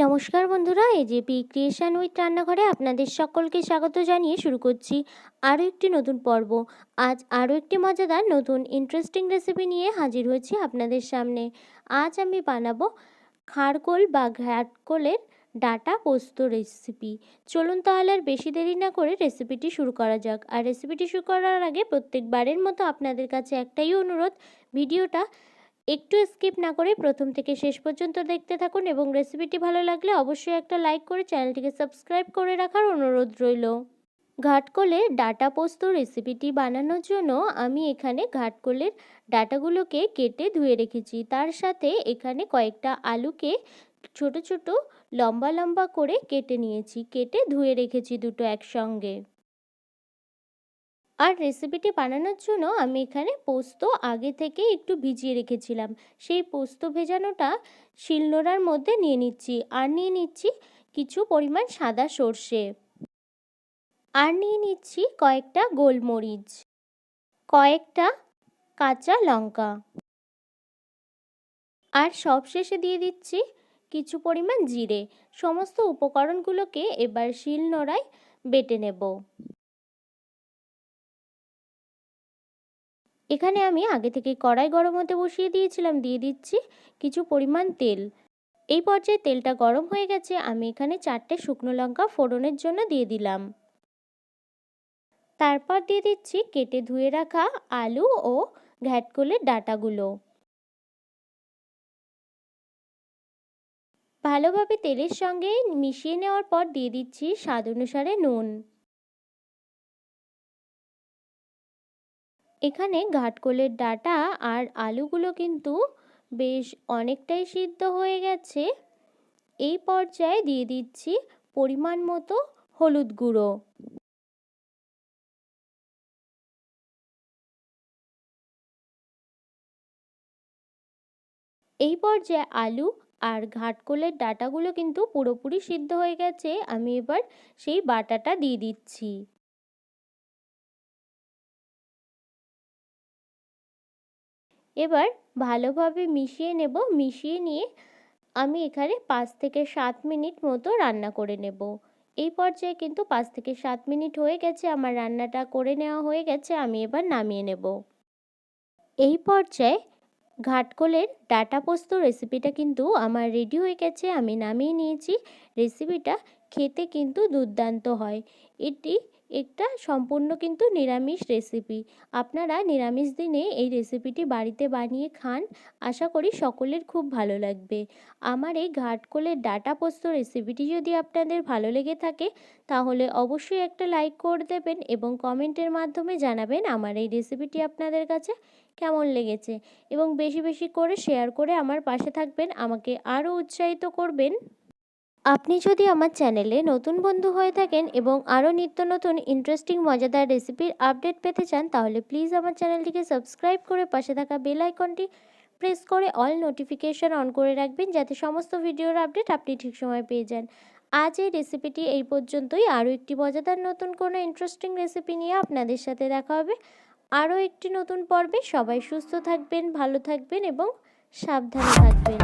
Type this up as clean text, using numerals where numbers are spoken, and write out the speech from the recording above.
নমস্কার বন্ধুরা, AJP creation with রান্নাঘরে আপনাদের সকলকে স্বাগত জানিয়ে শুরু করছি আরও একটি নতুন পর্ব। আজ আরও একটি মজাদার নতুন ইন্টারেস্টিং রেসিপি নিয়ে হাজির হয়েছি আপনাদের সামনে। আজ আমি বানাবো খারকোল বা ঘাটকোলের ডাটা পোস্ত রেসিপি। চলুন তাহলে আর বেশি দেরি না করে রেসিপিটি শুরু করা যাক। আর রেসিপিটি শুরু করার আগে প্রত্যেকবারের মতো আপনাদের কাছে একটাই অনুরোধ, ভিডিওটা একটু স্কিপ না করে প্রথম থেকে শেষ পর্যন্ত দেখতে থাকুন এবং রেসিপিটি ভালো লাগলে অবশ্যই একটা লাইক করে চ্যানেলটিকে সাবস্ক্রাইব করে রাখার অনুরোধ রইল। ঘাটকোলের ডাটা পোস্ত রেসিপিটি বানানোর জন্য আমি এখানে ঘাটকোলের ডাটাগুলোকে কেটে ধুয়ে রেখেছি। তার সাথে এখানে কয়েকটা আলুকে ছোট ছোট লম্বা লম্বা করে কেটে নিয়েছি, কেটে ধুয়ে রেখেছি দুটো একসঙ্গে। আর রেসিপিটি বানানোর জন্য আমি এখানে পোস্ত আগে থেকে একটু ভিজিয়ে রেখেছিলাম। সেই পোস্ত ভেজানোটা শিলনোড়ার মধ্যে নিয়ে নিচ্ছি। আর নিয়ে নিচ্ছি কিছু পরিমাণ সাদা সর্ষে, আর নিয়ে নিচ্ছি কয়েকটা গোলমরিচ, কয়েকটা কাঁচা লঙ্কা, আর সবশেষে দিয়ে দিচ্ছি কিছু পরিমাণ জিরে। সমস্ত উপকরণগুলোকে এবার শিলনোড়ায় বেটে নেব। এখানে আমি আগে থেকে কড়াই গরম হতে বসিয়ে দিয়েছিলাম, দিয়ে দিচ্ছি কিছু পরিমাণ তেল। এই পর্যায়ে তেলটা গরম হয়ে গেছে, আমি এখানে 4টে শুকনো লঙ্কা ফোড়নের জন্য দিয়ে দিলাম। তারপর দিয়ে দিচ্ছি কেটে ধুয়ে রাখা আলু ও ঘাটকোলের ডাঁটাগুলো। ভালোভাবে তেলের সঙ্গে মিশিয়ে নেওয়ার পর দিয়ে দিচ্ছি স্বাদ অনুসারে নুন। এখানে ঘাটকোলের ডাঁটা আর আলুগুলো কিন্তু বেশ অনেকটাই সিদ্ধ হয়ে গেছে। এই পর্যায়ে দিয়ে দিচ্ছি পরিমাণ মতো হলুদ গুঁড়ো। এই পর্যায়ে আলু আর ঘাটকোলের ডাঁটাগুলো কিন্তু পুরোপুরি সিদ্ধ হয়ে গেছে। আমি এবার সেই বাটাটা দিয়ে দিচ্ছি। এবার ভালোভাবে মিশিয়ে নেব। মিশিয়ে নিয়ে আমি এখানে 5 থেকে 7 মিনিট মতো রান্না করে নেব। এই পর্যায়ে কিন্তু 5 থেকে 7 মিনিট হয়ে গেছে, আমার রান্নাটা করে নেওয়া হয়ে গেছে। আমি এবার নামিয়ে নেব। এই পর্যায়ে ঘাটকোলের ডাটা পোস্ত রেসিপিটা কিন্তু আমার রেডি হয়ে গেছে, আমি নামিয়ে নিয়েছি। রেসিপিটা খেতে কিন্তু দুর্দান্ত হয়। এটি একটা সম্পূর্ণ কিন্তু নিরামিষ রেসিপি। আপনারা নিরামিষ দিনে এই রেসিপিটি বাড়িতে বানিয়ে খান, আশা করি সকলের খুব ভালো লাগবে। আমার এই ঘাটকোলের ডাটা পোস্ত রেসিপিটি যদি আপনাদের ভালো লেগে থাকে তাহলে অবশ্যই একটা লাইক করে দেবেন এবং কমেন্টের মাধ্যমে জানাবেন আমার এই রেসিপিটি আপনাদের কাছে কেমন লেগেছে, এবং বেশি বেশি করে শেয়ার করে আমার পাশে থাকবেন, আমাকে আরও উৎসাহিত করবেন। আপনি যদি আমার চ্যানেলে নতুন বন্ধু হয়ে থাকেন এবং আরও নিত্য নতুন ইন্টারেস্টিং মজাদার রেসিপির আপডেট পেতে চান তাহলে প্লিজ আমার চ্যানেলটিকে সাবস্ক্রাইব করে পাশে থাকা বেল আইকনটি প্রেস করে অল নোটিফিকেশান অন করে রাখবেন, যাতে সমস্ত ভিডিওর আপডেট আপনি ঠিক সময় পেয়ে যান। আজ এই রেসিপিটি এই পর্যন্তই। আরও একটি মজাদার নতুন কোনো ইন্টারেস্টিং রেসিপি নিয়ে আপনাদের সাথে দেখা হবে আরও একটি নতুন পর্বে। সবাই সুস্থ থাকবেন, ভালো থাকবেন এবং সাবধানে থাকবেন।